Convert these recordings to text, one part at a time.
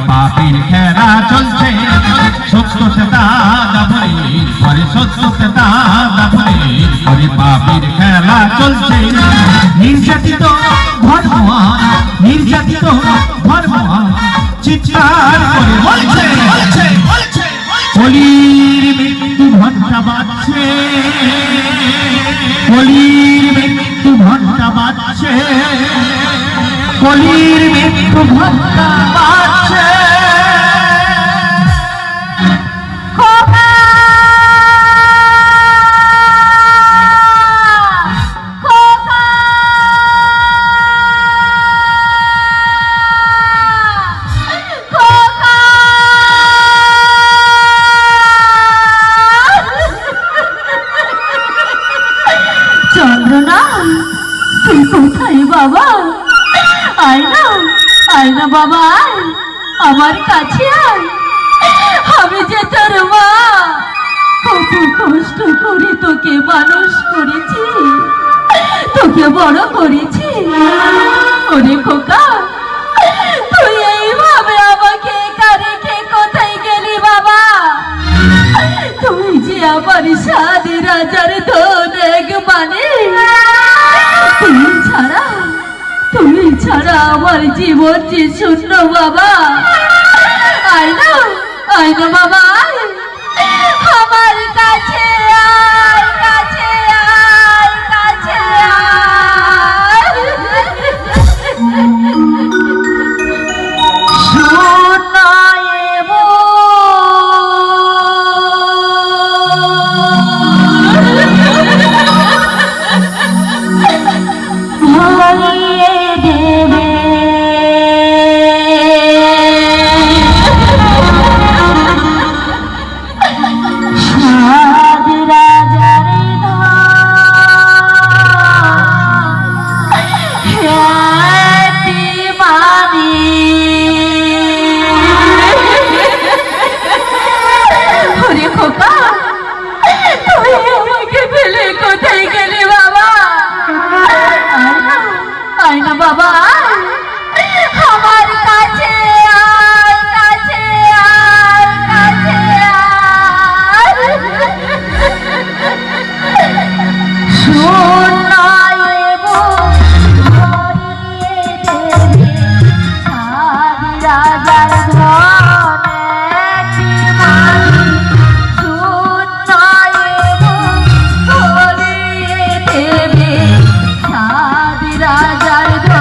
পাপির খেলা চলছে, সত্যতে দাদাবলির পরে সত্যতে দাদাবলির পরে পাপির খেলা চলছে। নির্যাতিত ধর্মহান, নির্যাতিত ধর্মহান চিৎকার করে বলছে, কলির মৃত্যু ঘণ্টা বাজছে, কলির মৃত্যু ঘণ্টা বাজছে, কলির মৃত্যু ঘণ্টা বাজছে। চন্দ্রনা, তুই কোথায় বাবা? আয় না, আয় না বাবা, আয় আমার কাছে আয়। আমি যে তোর মা, কত কষ্ট করে তোকে মানুষ করেছি, তোকে বড় করেছি। ওরে খোকা, তুই এইভাবে আমাকে একা রেখে কোথায় গেলি বাবা? তুই যে আমার সাধি রাজার ধন এক মানে, তুমি ছাড়া আমার জীবন যে শূন্য বাবা। আয় না, আয় না বাবা, আমার কাছে আয়, কাছে আয়, কাছে আয়। বাবা, আমার কাছে আয়, কাছে আয়, কাছে আয়। শোনাইব রাজার ধন শোনাইব দেবে রাজার ধন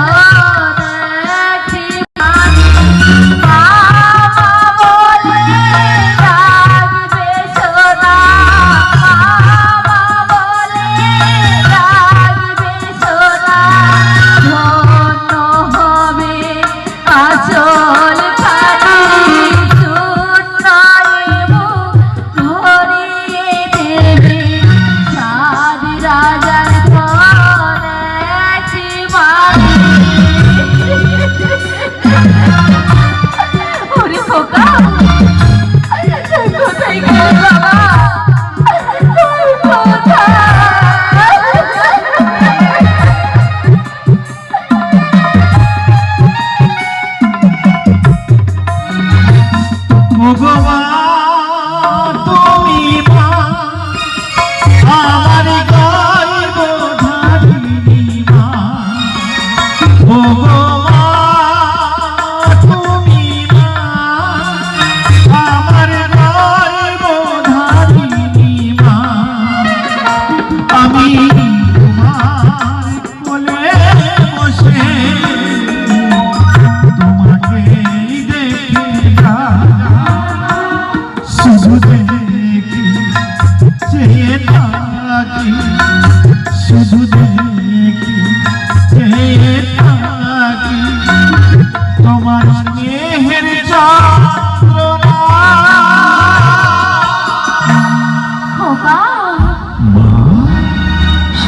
মা।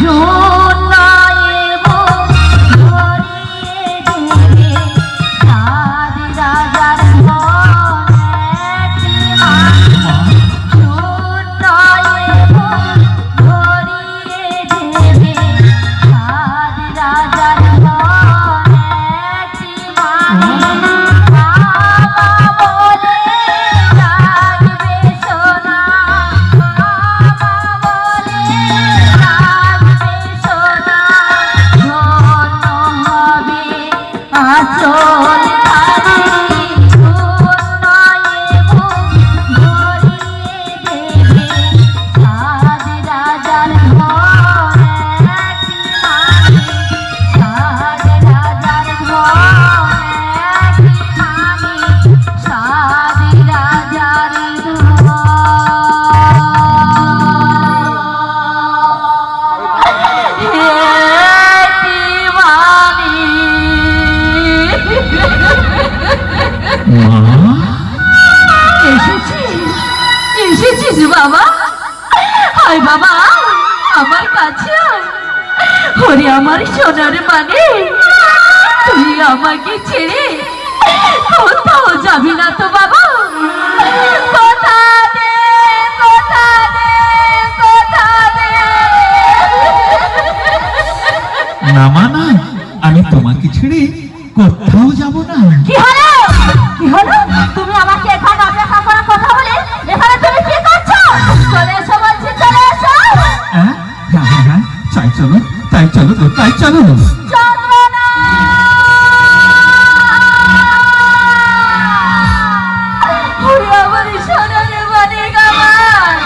শূন্যয়ে বুক ভরিয়ে দেবে সাত রাজার ধনেটি মানি। শূন্যয়ে বুক ভরিয়ে দেবে সাত রাজার ধনেটি মানি। আচল খানি শূন্যয়ে বুক ভরিয়ে দেবে সাত রাজার ধনেটি মানি। সাত রাজার ধনেটি মানি। সাত রাজার এসেছিস বাবা? হায় বাবা, আমার কাছে আয়। ওরে আমার সোনার মানে, তুই আমাকে ছেড়ে কোথাও যাবি না তো বাবা? কথা দে, কথা দে, কথা দে। না মা না, আমি তোমাকে ছেড়ে কোথাও যাব না। কি হলো? কি হলো? তুমি আমাকে এখানে অপেক্ষা করার কথা বলে এখানে তুমি কি করছো? চলে এসো বলছি, চলে এসো। হ্যাঁ হ্যাঁ হ্যাঁ, তাই চলো, তাই চলো তো, তাই চলো। চলবে না। ওরে আমার সোনার মানিক আমার,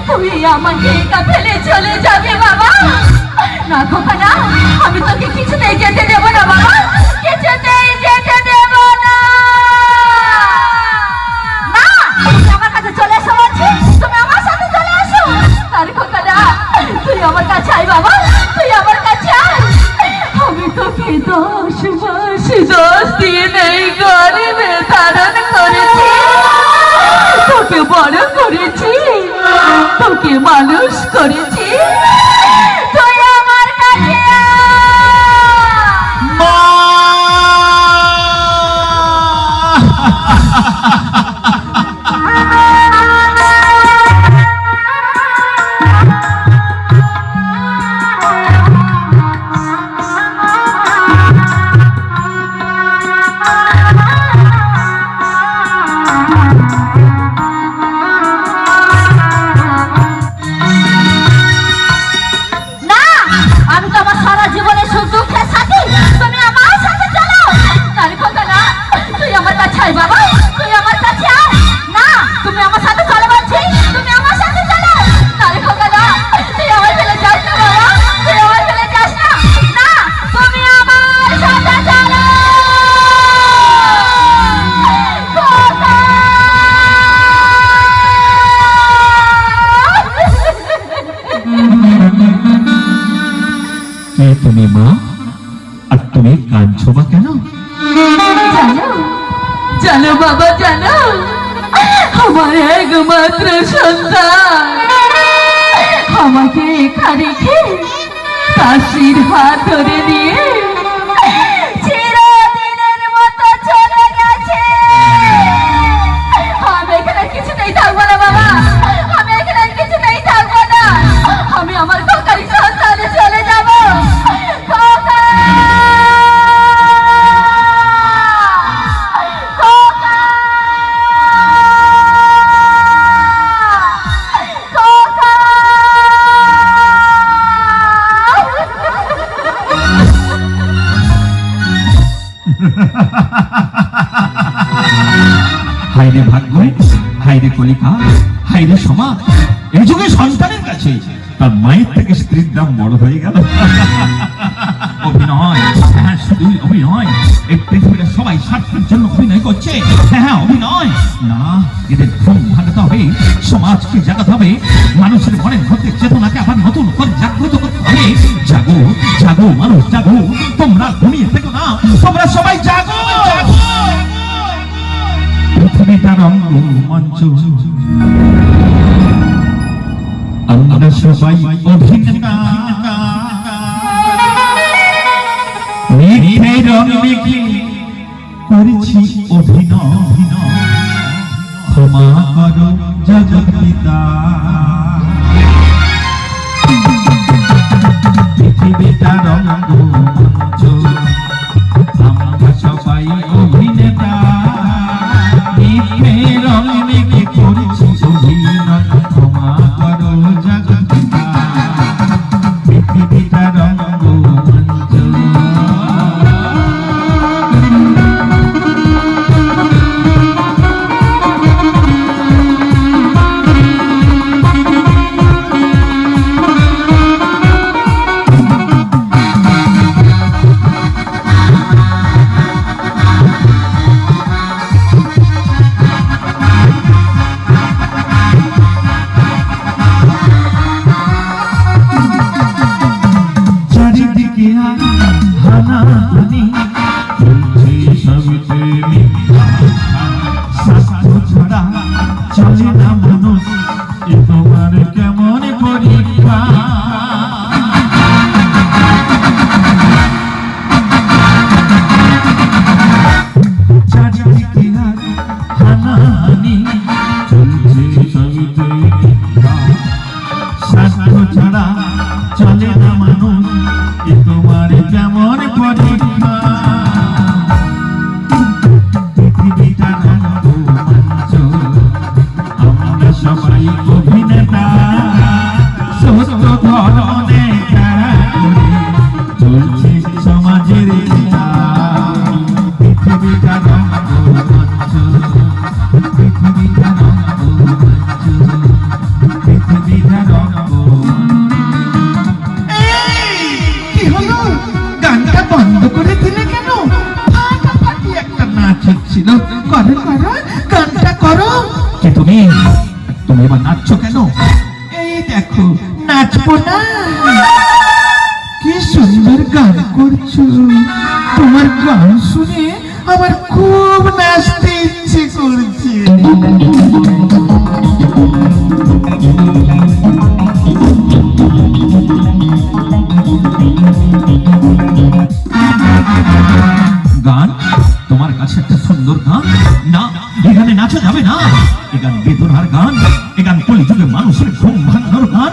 তুমি আমাকে একা ফেলে চলে যাবে বাবা? না খোকা না, আমি তোকে কিছুতেই যেতে দেবো না বাবা, কিছুতেই যেতে দেবো না। না, তুমি আমার কাছে চলে এসো বলছি, তুমি আমার সাথে চলে এসো। আর খোকা না, তুই আমার কাছে আয় বাবা, তুই আমার কাছে আয়। আমি তোকে 10 মাস 10 দিন এই গরিবে ধারণ করেছি, তোকে বড় করেছি, তোকে মানুষ করেছি। তুই আমার কাছে আয়। তুমি মা, আর তুমি কাঁদছো বা কেন? জানো জানো বাবা, জানো আমার একমাত্র সন্তান আমাকে এখানে রেখে কাশির হাত ধরে নিয়ে চিরদিনের মতো চলে গেছে। আমি এখানে কিছুতেই থাকবো না বাবা, আমি এখানে কিছুতেই থাকবো না। আমি আমার কাকারি সন্তানে চলে যাবো। কাকা, হাইরে ভাগ্য, হাইরে কলিকা, হাইরে সমাজ, এই যুগে সন্তানের কাছে তার মায়ের থেকে স্ত্রীর দাম বড় হয়ে গেল। অভিনয়, হ্যাঁ শুধুই অভিনয়। এই পৃথিবীটা সবাই স্বার্থের জন্য অভিনয় করছে। হ্যাঁ অভিনয় না, এদের ঘুম ভাঙাতে হবে, সমাজকে জাগাতে হবে, মানুষের মনের মধ্যে চেতনাকে আবার নতুন করে জাগ্রত করতে হবে। জাগো জাগো মানুষ জাগো, তোমরা ঘুমিয়ে থেকো না, তোমরা সবাই জাগো। পৃথিবীটা রঙ্গমঞ্চ, আমরা সবাই অভিনেতা। ক্ষমা করো জগৎ পিতা। পৃথিবীটা রঙ্গমঞ্চ, আমরা সবাই অভিনেতা, মিথ্যে রং মেঘে করছি অভিনয়, ক্ষমা করো জগৎ পিতা। পৃথিবীটা রঙ্গমঞ্চ। চারিদিকে হানাহানি চলছে সবিতে মিথ্যা, স্বাস্থ্য ছাড়া চলে না মানুষ, এ তোমার কেমন পরীক্ষা। চারিদিকে হানাহানি চলছে সবিতে মিথ্যা, স্বাস্থ্য ছাড়া চলে না মানুষ, এ তোমার কেমন পরীক্ষা। পৃথিবীটা রঙ্গমঞ্চ, আমরা সবাই অভিনেতা, সত্য ধরনে চলছে সমাজের খেলা। পৃথিবীটা রঙ্গমঞ্চ, পৃথিবীটা রঙ্গমঞ্চ, পৃথিবীটা রঙ্গমঞ্চ। কি হলো? গানটা বন্ধ করে দিলে কেন? ফাটাফাটি একটা নাচ হচ্ছিল, করো করো, গানটা করো। কে তুমি? তুমি এবার নাচছো কেন? এই দেখো, নাচবো না? কি সুন্দর গান করছো, তোমার গান শুনে আমার খুব নাচতে ইচ্ছে করছে। গান তোমার কাছে একটা সুন্দর গান না, এখানে নাচা যাবে না। এ গান বেদনার গান, এ গান কলিযুগে মানুষের ঘুম ভাঙানোর গান,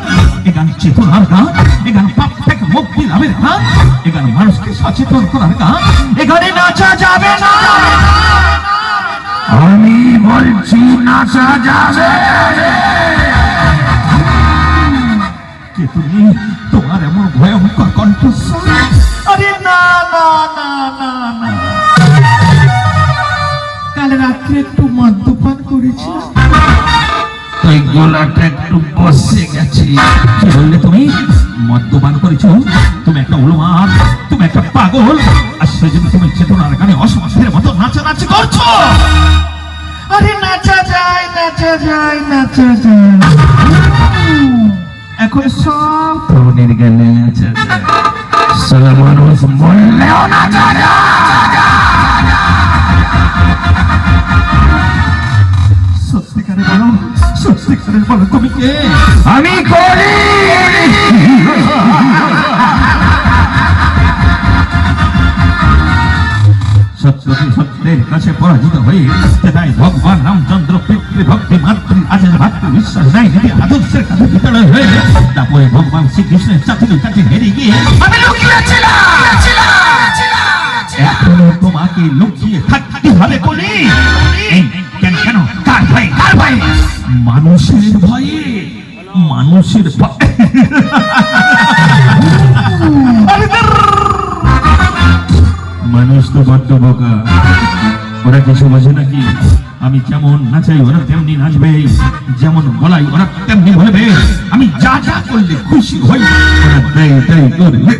এ গান চেতনার গান, এ গান পাপ থেকে মুক্তি লাভের গান, এ গান মানুষকে সচেতন করার গান, এখানে নাচা যাবে না। আমি বলছি নাচা যাবে। কে তুমি? তোমার এমন ভয়ঙ্কর কণ্ঠস্বর। আরে না না না না না, কাল রাত্রে একটু মদ্যপান করেছি, তাই গলাটা একটু বসে গেছে। কি বললে তুমি? মদ্যপান করেছো? তুমি একটা উলমাদ, তুমি একটা পাগল, আর সেজন্য তুমি চেতনার গানে অসমাসের মতো নাচানাচি করছো। আরে নাচা যায়, নাচা যায়, নাচা যায়, এখন সব ফোনের গানে নাচা যায়, সারা মানুষ বললেও নাচা যায়। সত্যিকারে বলো, সত্যিকারে বলো, তুমি কে? আমি করি। সত্যি সত্যের কাছে পরাজিত হয়ে তাই ভগবান রামচন্দ্র পিতৃভক্তি মাতৃ আচার্য ভাতৃ বিশ্বাস নাই নীতি আদর্শের কাছে বিদ্যালয় হয়ে তারপরে ভগবান শ্রীকৃষ্ণের কাছে হেরে গিয়ে আমি লুকিয়েছিলাম। এখন তোমাকে লুকিয়ে থাকতে হবে বলি? কেন কেন? কার ভয়? কার ভয়? মানুষের ভয়ে, মানুষের ভয়। মানুষ তো বড্ড বোকা, ওরা কিছু বোঝে নাকি? আমি যেমন নাচাই ওরা তেমনি নাচবে, যেমন বলাই ওরা তেমনি বলবে, আমি যা যা করলে খুশি হই ওরা তাই তাই করবে।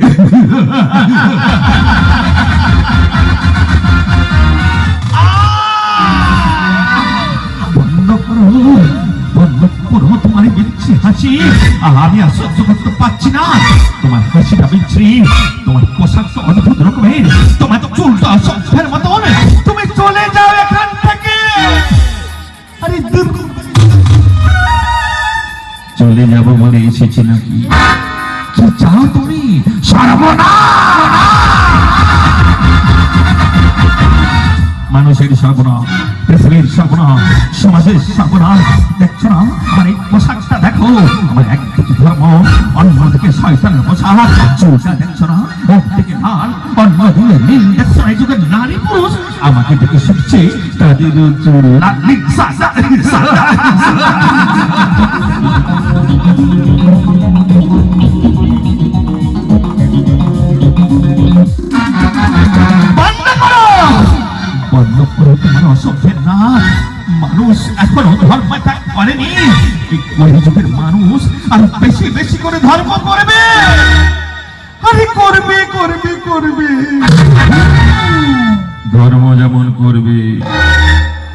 বন্ধ করো, বন্ধ করো তোমার বিচ্ছি হাসি। আমি আর সহ্য করতে পারছি না তোমার হাসিটা বিচ্ছিরি, তোমার পোশাক তো অদ্ভুত রকমের, তোমার তো চুলটা অসভ্যের মতন। তুমি চলে যাও এখান থেকে। আরে চলে যাব বলে এসেছি নাকি? কি চাও তুমি? সর্বনাশ। মানুষ মানুষের সর্বনাশ, পৃথিবীর সর্বনাশ, সমাজের সর্বনাশ। দেখছো না আমার এই পোশাকটা দেখো, আমার একদিকে ধর্ম অন্যদিকে শয়তানের পোশাক, চুলটা দেখছো না একদিকে লাল অন্যদিকে নীল, দেখছো না এই যুগের নারী পুরুষ আমাকে দেখে শিখছে তাদের চুল লাল নীল সাদা সাদা। বন্ধ করো তোমার অসভ্যের নাচ। মানুষ এখনো ধর্ম ত্যাগ করেনি, এই কলিযুগের মানুষ আর বেশি বেশি করে ধর্ম করবে। আরে করবে করবে করবে, ধর্ম যেমন করবে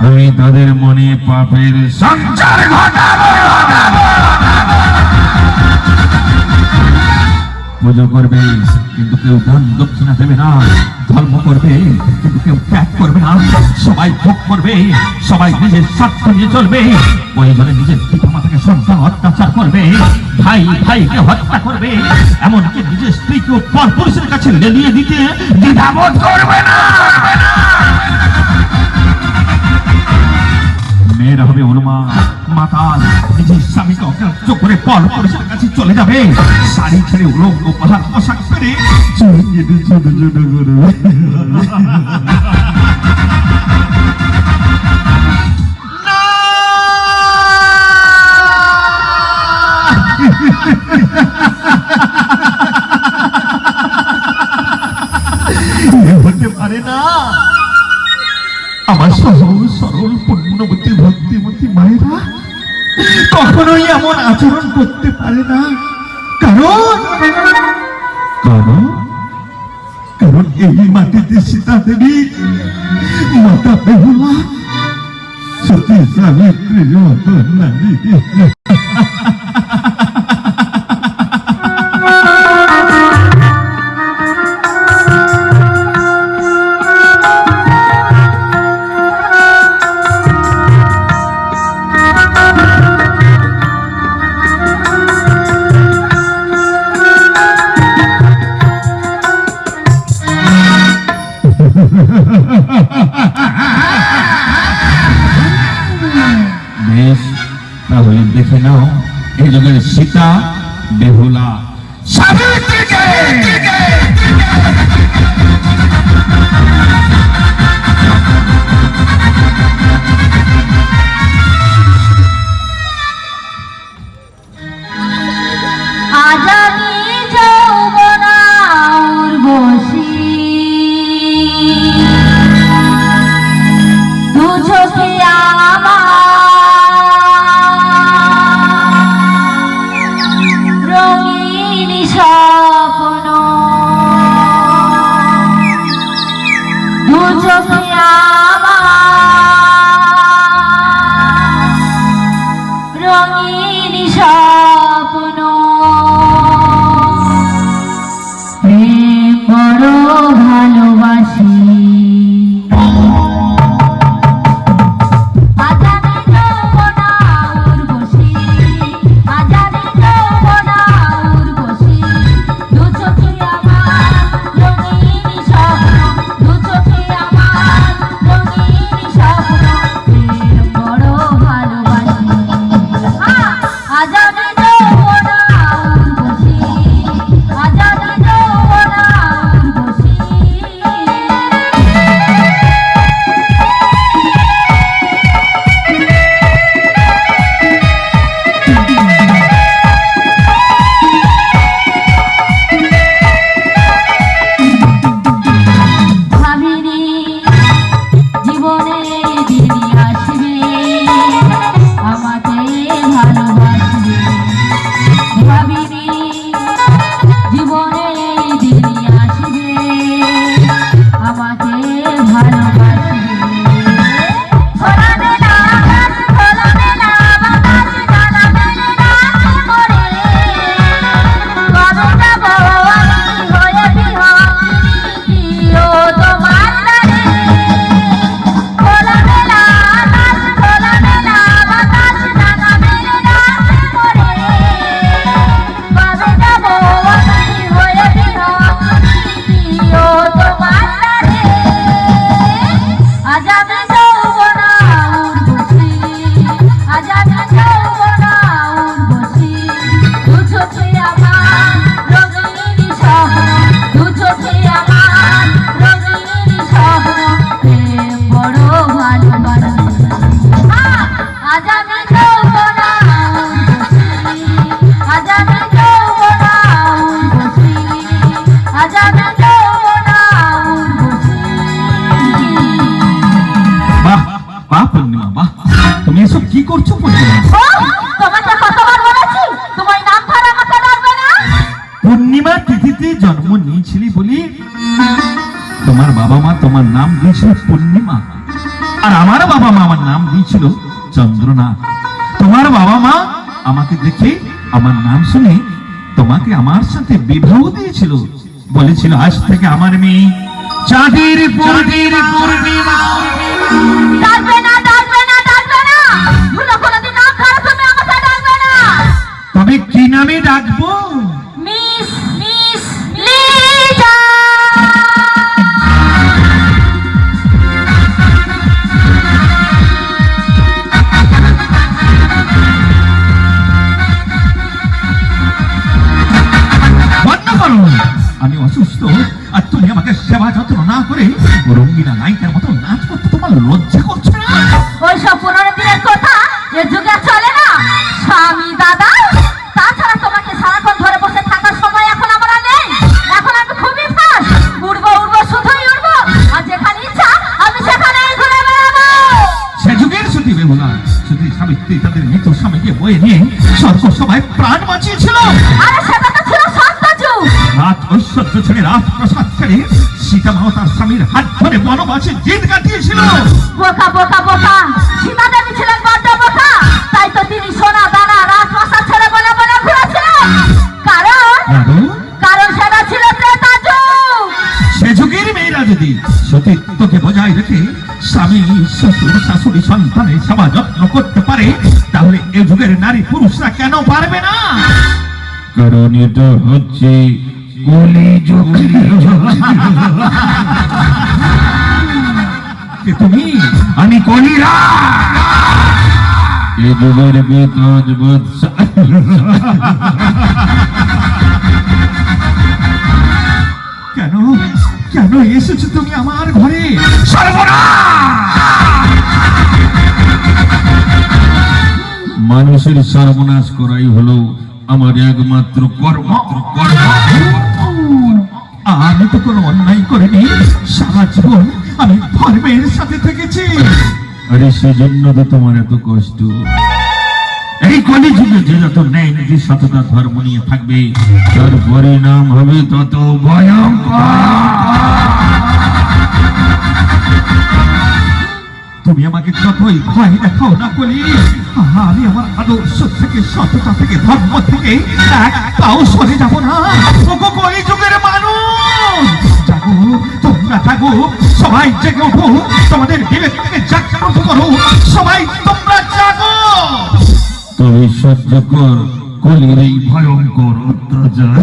আমি তাদের মনে পাপের সঞ্চার ঘটাবো। পুজো করবে কিন্তু কেউ দান দক্ষিণা দেবে না, ধর্ম করবে কিন্তু কেউ ত্যাগ করবে না, সবাই ভোগ করবে, সবাই নিজের স্বার্থ নিয়ে চলবে। প্রয়োজনে নিজের পিতা মাতাকে সন্তান অত্যাচার করবে, ভাই ভাইকে হত্যা করবে, এমনকি নিজের স্ত্রীকেও পরপুরুষের কাছে লেলিয়ে দিতে দ্বিধাবোধ করবে না। মেয়েরা হবে উন্মা মাতাল, নিজের স্বামীকে অগ্রাহ্য করে পরপুরুষের কাছে চলে যাবে, শাড়ি ছেড়ে উলঙ্গ পোশাক পরে ছোট ছোট করবে। হতে পারে না। আমার সহজ সরল পূর্ণবতী ভক্তিমতী মায়েরা কখনোই এমন আচরণ করতে পারে না। কারণ কারণ কারণ এই মাটিতে সীতা দেবী, মাতা বেহুলা, সতী সাবিত্রীর মতো নারী। বেশ, তাহলে দেখে নাও এই যুগের সীতা বেহুলা সাবিত্রীকে। আজ আমি যৌবনা উর্বশী, দু চোখে আমার রঙিন স্বপ্ন, দু চোখে আমার রঙিন স্বপ্ন, প্রেম বড় ভালোবাসি। আজাদি যৌবনা উর্বশী, আজাদি যৌবনা উর্বশী, দু চোখে আমার রঙিন স্বপ্ন, দু চোখে আমার রাত্রিতে জন্ম নিয়েছিলি বলি তোমার বাবা মা তোমার নাম দিয়েছিল পূর্ণিমা, আর আমার বাবা মা আমার নাম দিয়েছিল চন্দ্রনাথ। তোমার বাবা মা আমাকে দেখে আমার নাম শুনে তোমাকে আমার সাথে বিবাহ দিয়েছিল, বলেছিল আজ থেকে আমার মেয়ে চাঁদের পূর্ণিমা। ডাকবে না, ডাকবে না, ডাকবে না। ভুলো কোনোদিন নাম ধরো তুমি আমাকে ডাকবে না। তবে কি নামে ডাকবো? মিস লিজা। বন্ধ করো, আমি অসুস্থ আর তুমি আমাকে সেবা যত্ন না করে রঙ্গিনা নায়িকার মতো নাচ করতে তোমার লজ্জা করছে না? ওইসব 15 দিনের কথা এ যুগে চলে না স্বামী দাদা। তাছাড়া তোমাকে সারাক্ষণ ধরে বসে থাকার সময় এখন আমার আর নেই। এখন আমি খুবই ফাস্ট, উড়বো উড়বো শুধুই উড়বো, আর যেখানে ইচ্ছা আমি সেখানেই ঘুরে বেড়াবো। সে যুগের সতী বেহুলা সতী সাবিত্রী তাদের মৃত স্বামীকে বয়ে নিয়ে স্বর্গ সভায় প্রাণ বাঁচিয়েছিল। আরে সেটা তো ছিল সত্য যুগ। রাত ঐশ্বর্য ছেড়ে রাত প্রসাদ ছেড়ে সীতা মা তার স্বামীর হাত ধরে বনবাসে দিন কাটিয়েছিল। বোকা বোকা বোকা, সীতা দেবী ছিলেন বড্ড বোকা, তাই তো তিনি সোনা দানা রাজপ্রাসাদ ছেড়ে বনে বনে ঘুরেছিলেন। কারণ সেটা ছিল ত্রেতা যুগ। সে যুগের মেয়েরা যদি সতীত্বকে বজায় রেখে স্বামী শ্বশুর শাশুড়ি সন্তানের সেবা যত্ন করতে পারে, তাহলে এ যুগের নারী পুরুষরা কেন পারবে না? কারণ এটা হচ্ছে কলিযুগ। কে তুমি? আমি কলিরা এ যুগের বেতাজ বাদশা। কেন কেন এসেছো তুমি আমার ঘরে? মানুষের সর্বনাশ করাই হলো আমার একমাত্র কর্ম। আমি তো কোনো অন্যায় করিনি, সারা জীবন আমি ধর্মের সাথে থেকেছি। আরে সেজন্য তো তোমার এত কষ্ট। এই কলিযুগে যে যত ন্যায় নীতি সততা ধর্ম নিয়ে থাকবে তার পরিণাম হবে তত ভয়ঙ্কর। তুমি আমাকে যতই ভয় দেখাও না বলি, আমি আমার আদর্শ থেকে সততা থেকে ধর্ম থেকে এক পাও সরে যাব না। ওগো কলিযুগের মানুষ, জাগো, তোমরা জাগো, সবাই জেগে ওঠো, তোমাদের বিবেককে জাগ্রত করো, সবাই তোমরা জাগো। তবে সহ্য কর কলির এই ভয়ঙ্কর অত্যাচার।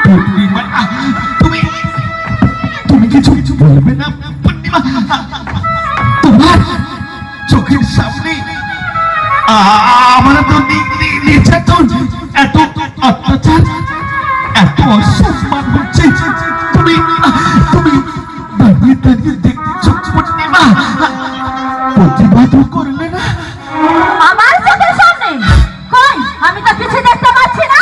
পূর্ণিমা, তুমি তুমি কিছু কিছু বলবে না পূর্ণিমা? তোমার চোখের সামনে আমার তো নির্যাতন, এত অত্যাচার, এত অসম্মান হচ্ছে, তুমি তুমি দাঁড়িয়ে দাঁড়িয়ে দেখছো পূর্ণিমা, প্রতিবাদ করলে না? আমার চোখের সামনে কই? আমি তো কিছু দেখতে পাচ্ছি না।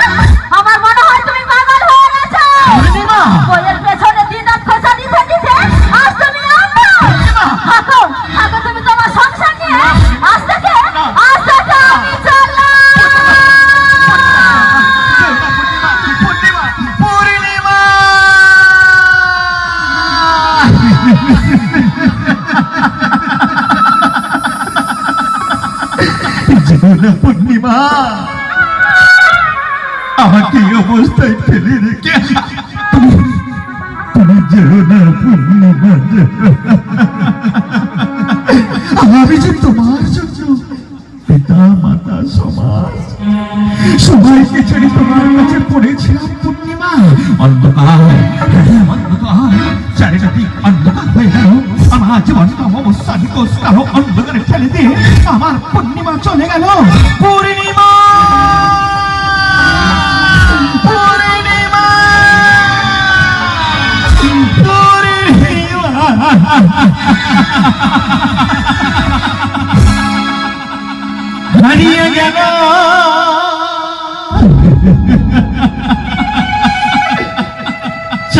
আমার মনে হয় তুমি পাগল হয়ে গেছো। পূর্ণিমা, বইয়ের পেছনে দিন-রাত খোঁচা দিতে দিতে আজ তুমি অন্ধ। থাকো থাকো তুমি তোমার সংসার নিয়ে। আজ থেকে আমি চললাম। পূর্ণিমা, পূর্ণিমা, পূর্ণিমা, আমাকে এই অবস্থায় ফেলে রেখে তুমি যেও না পূর্ণিমা, আমি যে তোমার জন্য পিতা মাতা সমাজ সবাইকে ছেড়ে তোমার কাছে পড়েছিলাম পূর্ণিমা। অন্ধকার, অন্ধকার, চারিদিকে অন্ধকার হয়ে গেল। আমার জীবনটা অবস্থানিক অন্ধকারে ঠেলে দিয়ে আমার পূর্ণিমা চলে গেল। পূর্ণিমা, পূর্ণিমা, পূর্ণিমা, হারিয়ে গেল।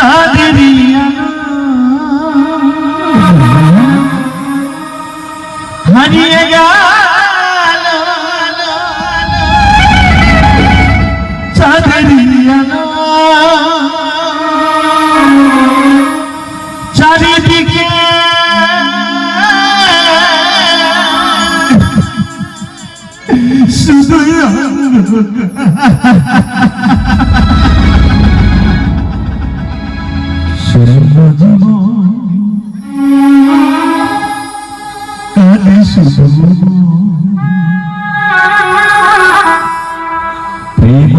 চাঁদেরই আলো হারিয়ে গেল চাঁদেরই আলো চারিদিকে শুধু শূন্য জীবন কালে শুধু প্রেম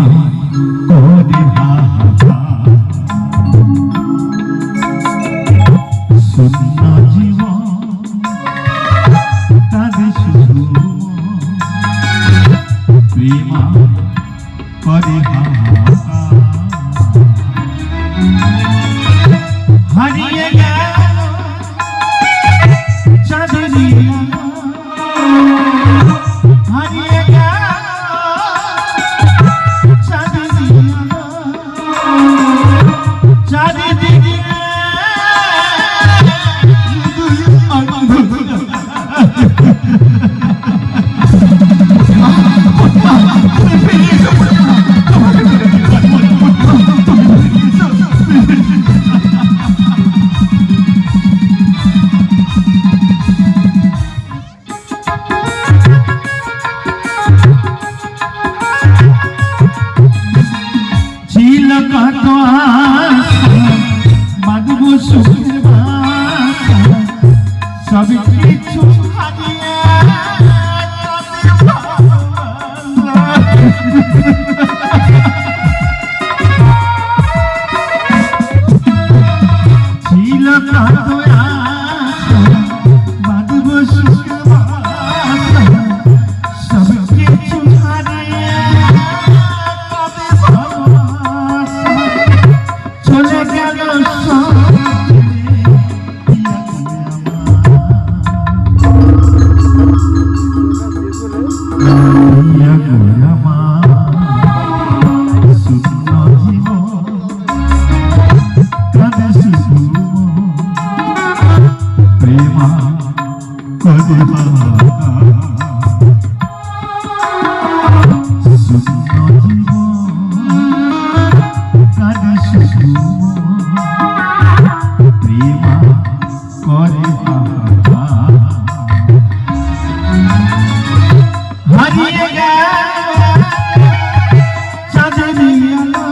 করে হাহাকার শূন্য জীবন কালে শুধু প্রেম করে হাহাকার হারিয়ে গেল চাঁদেরই আলো হারিয়ে গেল চাঁদেরই আলো চারিদিকে ছিল কত আশা বাঁধব সুখের বাসা সব কিছু হারিয়ে ছিল কত আশা বাঁধব সুখের বাসা সব কিছু হারিয়ে চলে গেল শূন্য জীবন কাঁদে শুধু প্রেম করে হাহাকার শূন্য জীবন কাঁদে শুধু প্রেম করে হাহাকার হারিয়ে গেল চাঁদেরই আলো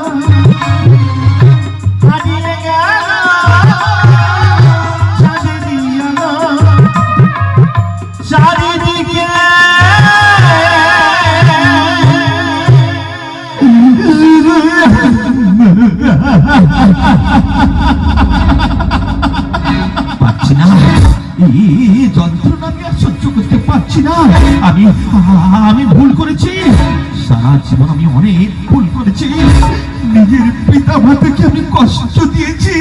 হারিয়ে গেল চাঁদেরই আলো চারিদিকে পাচ্ছি না, এই যন্ত্রণা আমি আর সহ্য করতে পারছি না। আমি ভুল করেছি, সারা জীবন আমি অনেক ভুল করেছি। নিজের পিতা মাতাকে আমি কষ্ট দিয়েছি।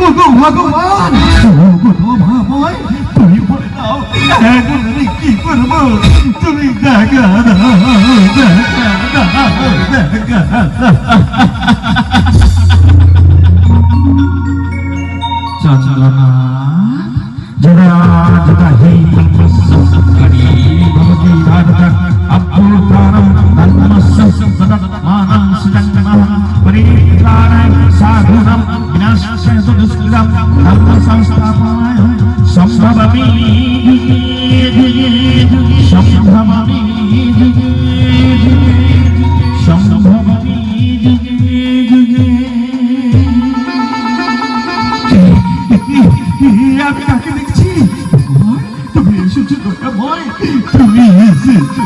ওগো ভগবান, ওগো দয়াময়, তুমি বলে দাও এখন আমি কি করবো? তুমি দেখা দাও, দেখা দাও, দেখা দাও। চন্দ্রনা জরা জরাহি করি ভবতি রাজা আব্দুল কালাম ধর্মস্য সদৎমানং সুজন্মঃ পরিত্রাণায় সাধুনাং বিনাশায় দুষ্কৃতাং ধর্ম সংস্থাপনায় সম্ভবামি সম্ভবামি সম্ভবামি আমি কাকে দেখছি? তুমি এসেছো দয়াময়, তুমি এসেছো।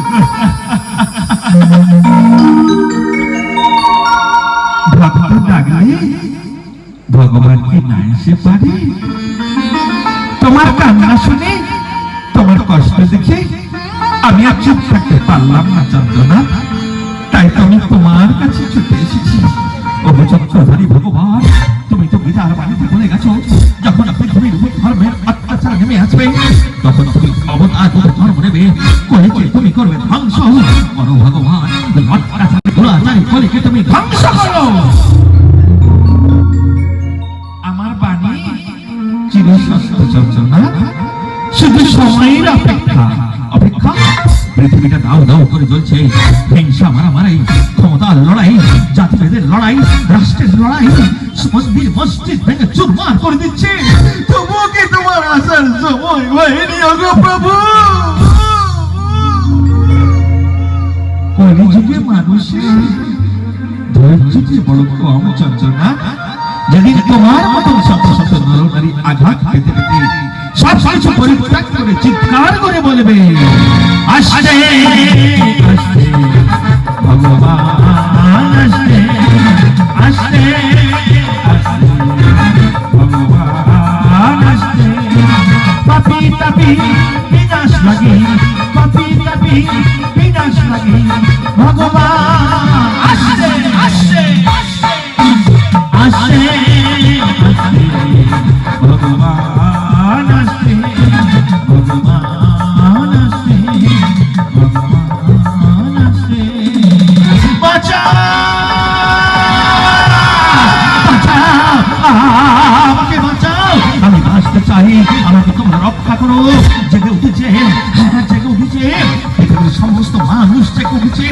ভগবান ডাকলে ভগবান কি না এসে পারে? তোমার কান্না শুনে, তোমার কষ্ট দেখে আমি আর চুপ থাকতে পারলাম না চন্দনা, তাই তো আমি তোমার কাছে ছুটে এসেছি। চক্রধারী ভগবান, তুমি তো গীতার বাণীতে বলে গেছো, যখন পৃথিবীর উপর ধর্মের অত্যাচার নেমে আসবে তখন তুমি অবতার ধর্ম নেবে, কলিকে তুমি করবে ধ্বংস। করো ভগবান, অত্যাচারী দুরাচারী কলিকে তুমি ধ্বংস করো। দাও দাও করে জ্বলছে। হিংসা মারামারি, ক্ষমতার লড়াই, জাতিভেদের লড়াই, রাষ্ট্রের লড়াই, মন্দির মসজিদ ভেঙে চুরমার করে দিচ্ছে। তবুও কি তোমার আসার সময় হয়নি ওগো প্রভু? কলিযুগে মানুষের ধৈর্য যে বড় কম চঞ্চনা। যেদিন তোমার মতন শত শত নরনারী আঘাত পেতে পেতে সব কিছু পরিত্যাগ করে চিৎকার করে বলবে, আসছে আসছে ভগবান, আসছে আসছে আসছে ভগবান, আসছে পাপি তাপি বিনাশ লাগি, পাপি তাপি বিনাশ লাগি, ভগবান আসছে আসছে আসছে ভগবান, আসছে ভগবান, আসছে ভগবান, আসছে। বাঁচাও বাঁচাও, আমাকে বাঁচাও, আমি বাঁচতে চাই, আমাকে তোমরা রক্ষা করো। জেগে উঠেছে, হ্যাঁ জেগে উঠেছে, পৃথিবীর সমস্ত মানুষ জেগে উঠেছে।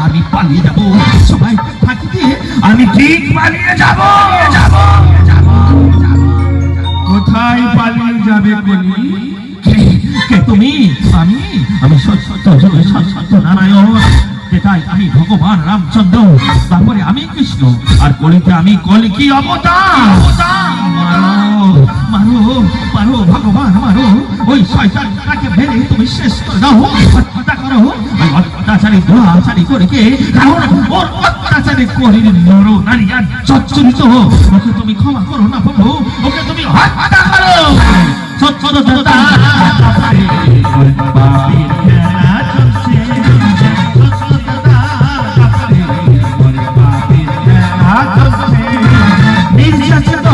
আমি পালিয়ে যাবো, সবাই ফাঁকি দিয়ে আমি ঠিক পালিয়ে যাবো যাবো যাবো। কোথায় পালিয়ে যাবে কলি? কে তুমি? আমি আমি সত্য নারায়ণ, তাই আমি ভগবান রামচন্দ্র, তারপরে আমি কৃষ্ণ, আর কলিতে আমি কলকি অবতার। মারো মারো মারো ভগবান, মারো ওই শয়তানটাকে মেরে তুমি শেষ করে দাও, হত্যা করো ওই অত্যাচারী দুরাচারী করে, কে কারণ ওর অত্যাচারী করি নর নারী আর চচ্চরিত, ওকে তুমি ক্ষমা করো না প্রভু, ওকে তুমি হত্যা করো। সত্যতা নির্যাতিত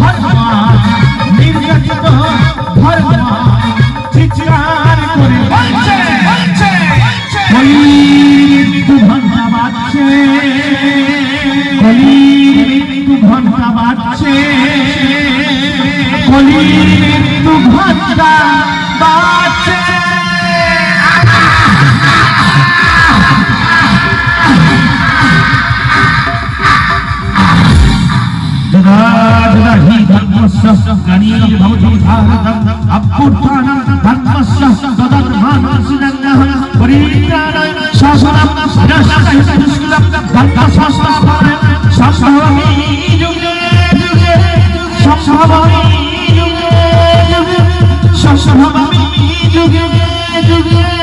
ভগবান, নির্যাতিত ভগবান চিৎকার করে বলছে, মৃত্যু ঘন্টা বাজছে, মৃত্যু ঘন্টা বাজছে, মৃত্যু ঘন্টা বাজছে। যুগে